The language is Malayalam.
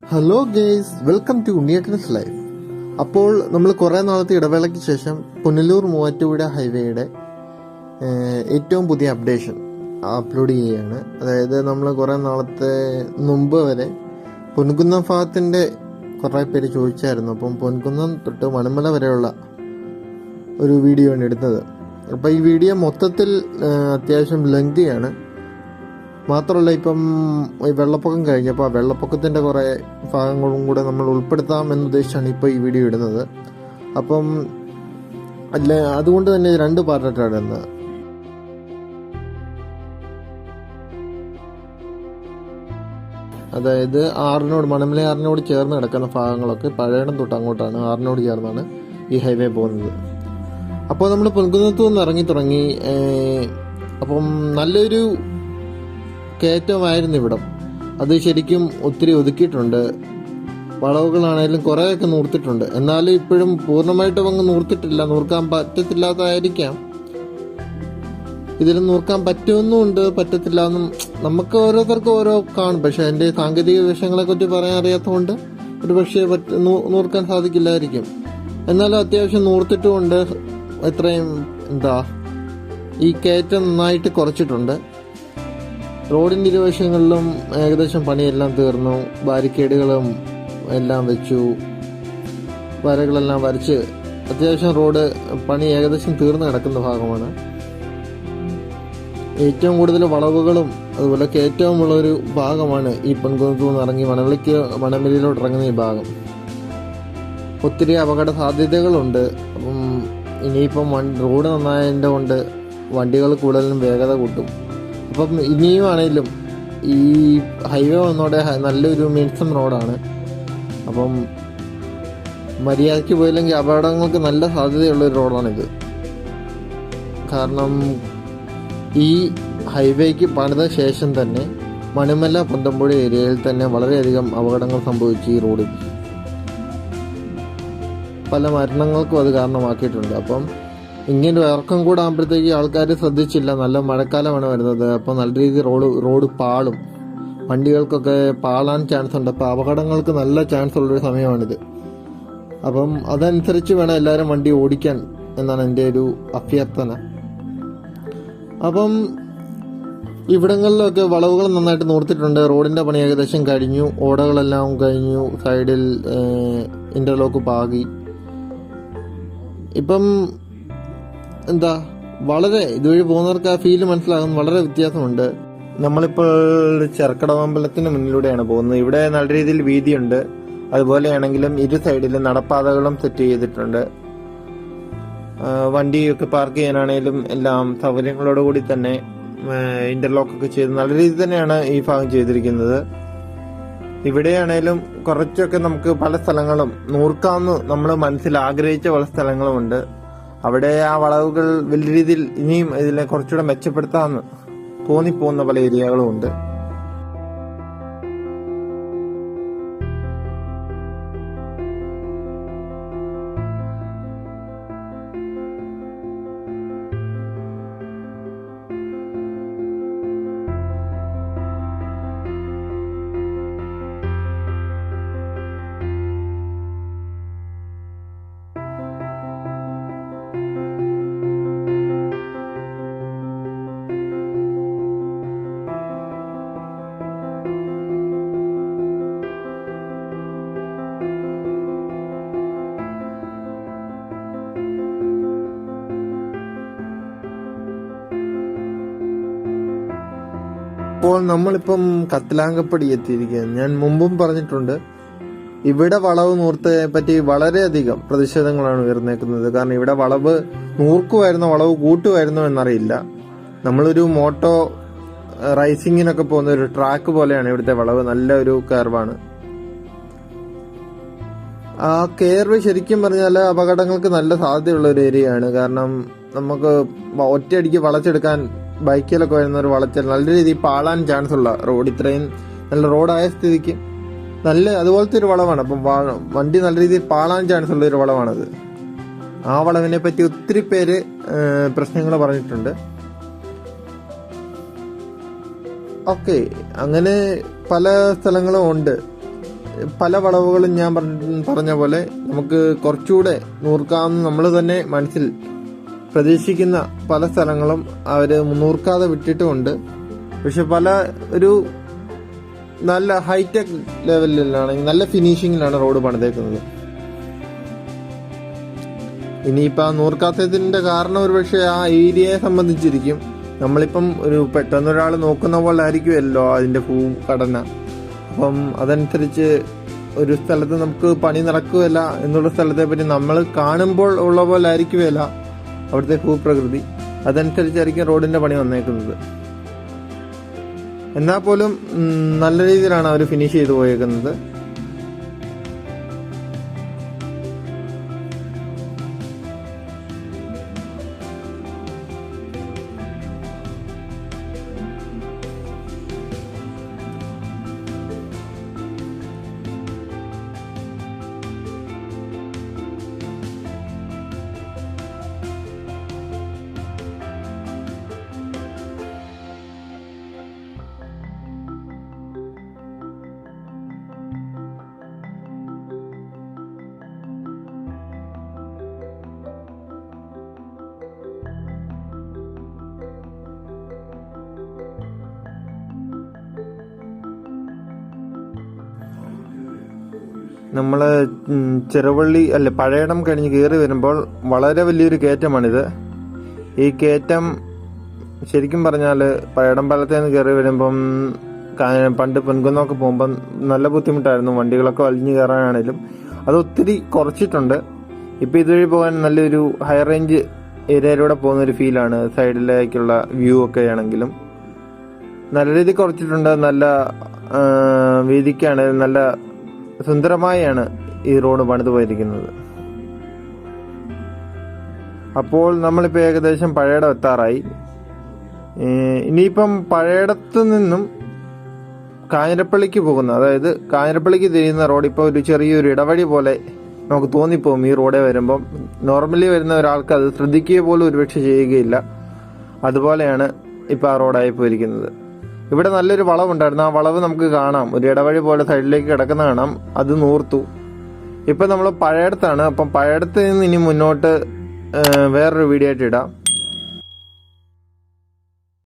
Hello guys, welcome to Unniyettan'sLyf. അപ്പോൾ നമ്മൾ കുറേ നാളത്തെ ഇടവേളയ്ക്ക് ശേഷം പുനലൂർ മൂവാറ്റുപുഴ ഹൈവേയുടെ ഏറ്റവും പുതിയ അപ്ഡേഷൻ അപ്ലോഡ് ചെയ്യുകയാണ്. അതായത് നമ്മൾ കുറേ നാളത്തെ മുമ്പ് വരെ പൊൻകുന്നം ഭാഗത്തിൻ്റെ കുറേ പേര് ചോദിച്ചായിരുന്നു. അപ്പം പൊൻകുന്നം തൊട്ട് മണിമല വരെയുള്ള ഒരു വീഡിയോ ആണ് എടുത്തത്. അപ്പോൾ ഈ വീഡിയോ മൊത്തത്തിൽ അത്യാവശ്യം ലെങ്തിയാണ്. മാത്രമല്ല, ഇപ്പം ഈ വെള്ളപ്പൊക്കം കഴിഞ്ഞപ്പോൾ ആ വെള്ളപ്പൊക്കത്തിൻ്റെ കുറേ ഭാഗങ്ങളും കൂടെ നമ്മൾ ഉൾപ്പെടുത്താമെന്നുദ്ദേശിച്ചാണ് ഇപ്പോൾ ഈ വീഡിയോ ഇടുന്നത്. അപ്പം അതുകൊണ്ട് തന്നെ രണ്ട് പാർട്ടായിട്ടാണ് ഇടുന്നത്. അതായത് മണിമല ആറിനോട് ചേർന്ന് കിടക്കുന്ന ഭാഗങ്ങളൊക്കെ പഴയടം തൊട്ട് അങ്ങോട്ടാണ്, ആറിനോട് ചേർന്നാണ് ഈ ഹൈവേ പോകുന്നത്. അപ്പോൾ നമ്മൾ പൊൻകുന്നത്ത് നിന്ന് ഇറങ്ങി തുടങ്ങി. അപ്പം നല്ലൊരു കയറ്റമായിരുന്നു ഇവിടം. അത് ശരിക്കും ഒത്തിരി ഒതുക്കിയിട്ടുണ്ട്. വളവുകളാണേലും കുറേയൊക്കെ നൂർത്തിട്ടുണ്ട്. എന്നാലും ഇപ്പോഴും പൂർണ്ണമായിട്ടും അങ്ങ് നൂർത്തിട്ടില്ല. നൂർക്കാൻ പറ്റത്തില്ലാത്തതായിരിക്കാം. ഇതിൽ നൂർക്കാൻ പറ്റുമെന്നുമുണ്ട്, പറ്റത്തില്ല എന്നും നമുക്ക് ഓരോരുത്തർക്കും ഓരോ കാണും. പക്ഷെ അതിൻ്റെ സാങ്കേതിക വിഷയങ്ങളെ കുറിച്ച് പറയാൻ അറിയാത്തതുകൊണ്ട് ഒരു പക്ഷേ നൂർക്കാൻ സാധിക്കില്ലായിരിക്കും. എന്നാലും അത്യാവശ്യം നൂർത്തിട്ടുമുണ്ട്. എത്രയും ഈ കയറ്റം നന്നായിട്ട് കുറച്ചിട്ടുണ്ട്. റോഡിൻ്റെ ഇരുവശങ്ങളിലും ഏകദേശം പണിയെല്ലാം തീർന്നു. ബാരിക്കേഡുകളും എല്ലാം വെച്ചു, വരകളെല്ലാം വരച്ച് അത്യാവശ്യം റോഡ് പണി ഏകദേശം തീർന്നു കിടക്കുന്ന ഭാഗമാണ്. ഏറ്റവും കൂടുതൽ വളവുകളും അതുപോലെ കയറ്റവുമുള്ളൊരു ഭാഗമാണ് ഈ പൊൻകുന്നത്തു നിന്ന് ഇറങ്ങി മണമലയിലോട്ട് ഇറങ്ങുന്ന ഈ ഭാഗം. ഒത്തിരി അപകട സാധ്യതകളുണ്ട്. അപ്പം ഇനിയിപ്പം റോഡ് നന്നായതിൻ്റെ കൊണ്ട് വണ്ടികൾ കൂടുതലും വേഗത കൂട്ടും. അപ്പം ഇനിയും ആണെങ്കിലും ഈ ഹൈവേ വന്നോടെ നല്ലൊരു മിനിസം റോഡാണ്. അപ്പം മര്യാദയ്ക്ക് പോയില്ലെങ്കിൽ അപകടങ്ങൾക്ക് നല്ല സാധ്യതയുള്ളൊരു റോഡാണിത്. കാരണം ഈ ഹൈവേക്ക് പണിത ശേഷം തന്നെ മണിമല പൊന്തമ്പുഴ ഏരിയയിൽ തന്നെ വളരെയധികം അപകടങ്ങൾ സംഭവിച്ചു. ഈ റോഡിൽ പല മരണങ്ങൾക്കും അത് കാരണമാക്കിയിട്ടുണ്ട്. അപ്പം ഇങ്ങനെ ഇറക്കം കൂടെ ആകുമ്പോഴത്തേക്ക് ആൾക്കാർ ശ്രദ്ധിച്ചില്ല. നല്ല മഴക്കാലമാണ് വരുന്നത്. അപ്പോൾ നല്ല രീതിയിൽ റോഡ് പാളും, വണ്ടികൾക്കൊക്കെ പാളാൻ ചാൻസ് ഉണ്ട്. അപ്പോൾ അപകടങ്ങൾക്ക് നല്ല ചാൻസ് ഉള്ളൊരു സമയമാണിത്. അപ്പം അതനുസരിച്ച് വേണം എല്ലാവരും വണ്ടി ഓടിക്കാൻ എന്നാണ് എൻ്റെ ഒരു അഭ്യർത്ഥന. അപ്പം ഇവിടങ്ങളിലൊക്കെ വളവുകൾ നന്നായിട്ട് നൂർത്തിട്ടുണ്ട്. റോഡിൻ്റെ പണി ഏകദേശം കഴിഞ്ഞു. ഓടകളെല്ലാം കഴിഞ്ഞു. സൈഡിൽ ഇൻ്റർലോക്ക് പാകി. ഇപ്പം വളരെ ഇതുവഴി പോകുന്നവർക്ക് ആ ഫീല് മനസ്സിലാകും. വളരെ വ്യത്യാസമുണ്ട്. നമ്മളിപ്പോൾ ചെറുക്കടവമ്പലത്തിന് മുന്നിലൂടെയാണ് പോകുന്നത്. ഇവിടെ നല്ല രീതിയിൽ വീതിയുണ്ട്. അതുപോലെയാണെങ്കിലും ഇരു സൈഡിലും നടപ്പാതകളും സെറ്റ് ചെയ്തിട്ടുണ്ട്. വണ്ടിയൊക്കെ പാർക്ക് ചെയ്യാനാണെങ്കിലും എല്ലാം സൗകര്യങ്ങളോടുകൂടി തന്നെ ഇന്റർലോക്കൊക്കെ ചെയ്ത് നല്ല രീതിയിൽ തന്നെയാണ് ഈ ഭാഗം ചെയ്തിരിക്കുന്നത്. ഇവിടെയാണേലും കുറച്ചൊക്കെ നമുക്ക് പല സ്ഥലങ്ങളും നൂർക്കാമെന്ന് നമ്മൾ മനസ്സിൽ ആഗ്രഹിച്ച പല സ്ഥലങ്ങളുമുണ്ട്. അവിടെ ആ വളവുകൾ വലിയ രീതിയിൽ ഇനിയും ഇതിനെ കുറച്ചുകൂടെ മെച്ചപ്പെടുത്താമെന്ന് തോന്നിപ്പോകുന്ന പല ഏരിയകളും ഉണ്ട്. ഇപ്പോൾ നമ്മളിപ്പം കത്തിലാങ്കപ്പടി എത്തിയിരിക്കുകയാണ്. ഞാൻ മുമ്പും പറഞ്ഞിട്ടുണ്ട്, ഇവിടെ വളവ് നൂർത്തതിനെ പറ്റി വളരെയധികം പ്രതിഷേധങ്ങളാണ് ഉയർന്നേക്കുന്നത്. കാരണം ഇവിടെ വളവ് നൂർക്കുമായിരുന്നോ വളവ് കൂട്ടുമായിരുന്നോ എന്നറിയില്ല. നമ്മളൊരു മോട്ടോ റൈസിങ്ങിനൊക്കെ പോകുന്ന ഒരു ട്രാക്ക് പോലെയാണ് ഇവിടുത്തെ വളവ്. നല്ല ഒരു കർവാണ്. ആ കർവ് ശരിക്കും പറഞ്ഞാൽ അപകടങ്ങൾക്ക് നല്ല സാധ്യതയുള്ള ഒരു ഏരിയയാണ്. കാരണം നമുക്ക് ഒറ്റയടിക്ക് വളച്ചെടുക്കാൻ ബൈക്കിലൊക്കെ വരുന്ന ഒരു വളച്ചൽ നല്ല രീതിയിൽ പാളാൻ ചാൻസ് ഉള്ള റോഡ്, ഇത്രയും നല്ല റോഡായ സ്ഥിതിക്ക് അതുപോലത്തെ ഒരു വളവാണ്. അപ്പം വണ്ടി നല്ല രീതിയിൽ പാളാൻ ചാൻസ് ഉള്ള ഒരു വളവാണത്. ആ വളവിനെ പറ്റി ഒത്തിരി പേര് പ്രശ്നങ്ങൾ പറഞ്ഞിട്ടുണ്ട്. ഓക്കെ, അങ്ങനെ പല സ്ഥലങ്ങളും ഉണ്ട്. പല വളവുകളും ഞാൻ പറഞ്ഞ പോലെ നമുക്ക് കുറച്ചുകൂടെ നൂർക്കാമെന്ന് നമ്മൾ തന്നെ മനസ്സിൽ പ്രതീക്ഷിക്കുന്ന പല സ്ഥലങ്ങളും അവർ നൂർക്കാതെ വിട്ടിട്ടുമുണ്ട്. പക്ഷെ പല ഒരു നല്ല ഹൈടെക് ലെവലിലാണ്, നല്ല ഫിനിഷിങ്ങിലാണ് റോഡ് പണിതേക്കുന്നത്. ഇനിയിപ്പോൾ ആ നൂർക്കാത്തതിൻ്റെ കാരണം ഒരു പക്ഷേ ആ ഏരിയയെ സംബന്ധിച്ചിരിക്കും. നമ്മളിപ്പം ഒരു പെട്ടെന്നൊരാൾ നോക്കുന്ന പോലെ ആയിരിക്കുമല്ലോ അതിൻ്റെ ഭൂഘടന. അപ്പം അതനുസരിച്ച് ഒരു സ്ഥലത്ത് നമുക്ക് പണി നടക്കുകയില്ല എന്നുള്ള സ്ഥലത്തെ പറ്റി നമ്മൾ കാണുമ്പോൾ ഉള്ള പോലെ ആയിരിക്കുകയില്ല അവിടുത്തെ ഭൂപ്രകൃതി. അതനുസരിച്ചായിരിക്കും റോഡിൻ്റെ പണി വന്നേക്കുന്നത്. എന്നാൽ പോലും നല്ല രീതിയിലാണ് അവർ ഫിനിഷ് ചെയ്തു പോയേക്കുന്നത്. നമ്മൾ ചെറുവള്ളി പഴയടം കഴിഞ്ഞ് കയറി വരുമ്പോൾ വളരെ വലിയൊരു കയറ്റമാണിത്. ഈ കയറ്റം ശരിക്കും പറഞ്ഞാൽ പഴയടം പാലത്തിൽ നിന്ന് കയറി വരുമ്പം പണ്ട് പൊൻകുന്നമൊക്കെ പോകുമ്പം നല്ല ബുദ്ധിമുട്ടായിരുന്നു. വണ്ടികളൊക്കെ വലിഞ്ഞു കയറാനാണെങ്കിലും അത് ഒത്തിരി കുറച്ചിട്ടുണ്ട്. ഇപ്പം ഇതുവഴി പോകാൻ നല്ലൊരു ഹൈ റേഞ്ച് ഏരിയയിലൂടെ പോകുന്നൊരു ഫീലാണ്. സൈഡിലേക്കുള്ള വ്യൂ ഒക്കെ ആണെങ്കിലും നല്ല രീതിയിൽ കുറച്ചിട്ടുണ്ട്. നല്ല വീതിക്കാണ്, നല്ല സുന്ദരമായാണ് ഈ റോഡ് പണിത് പോയിരിക്കുന്നത്. അപ്പോൾ നമ്മളിപ്പോൾ ഏകദേശം പഴയടം എത്താറായി. ഇനിയിപ്പം പഴയടത്ത് നിന്നും കാഞ്ഞിരപ്പള്ളിക്ക് പോകുന്ന, അതായത് കാഞ്ഞിരപ്പള്ളിക്ക് തിരിയുന്ന റോഡ് ഇപ്പോൾ ഒരു ചെറിയൊരു ഇടവഴി പോലെ നമുക്ക് തോന്നിപ്പോകും ഈ റോഡേ വരുമ്പം. നോർമലി വരുന്ന ഒരാൾക്ക് അത് ശ്രദ്ധിക്കുക പോലും ഒരുപക്ഷെ ചെയ്യുകയില്ല. അതുപോലെയാണ് ഇപ്പോൾ ആ റോഡായി പോയിരിക്കുന്നത്. ഇവിടെ നല്ലൊരു വളവുണ്ടായിരുന്നു. ആ വളവ് നമുക്ക് കാണാം, ഒരു ഇടവഴി പോലെ സൈഡിലേക്ക് കിടക്കുന്ന കാണാം. അത് നൂർത്തു. ഇപ്പം നമ്മൾ പഴയടത്താണ്. അപ്പം പഴയടത്ത് നിന്ന് ഇനി മുന്നോട്ട് വേറൊരു വീഡിയോ ആയിട്ട് ഇടാം.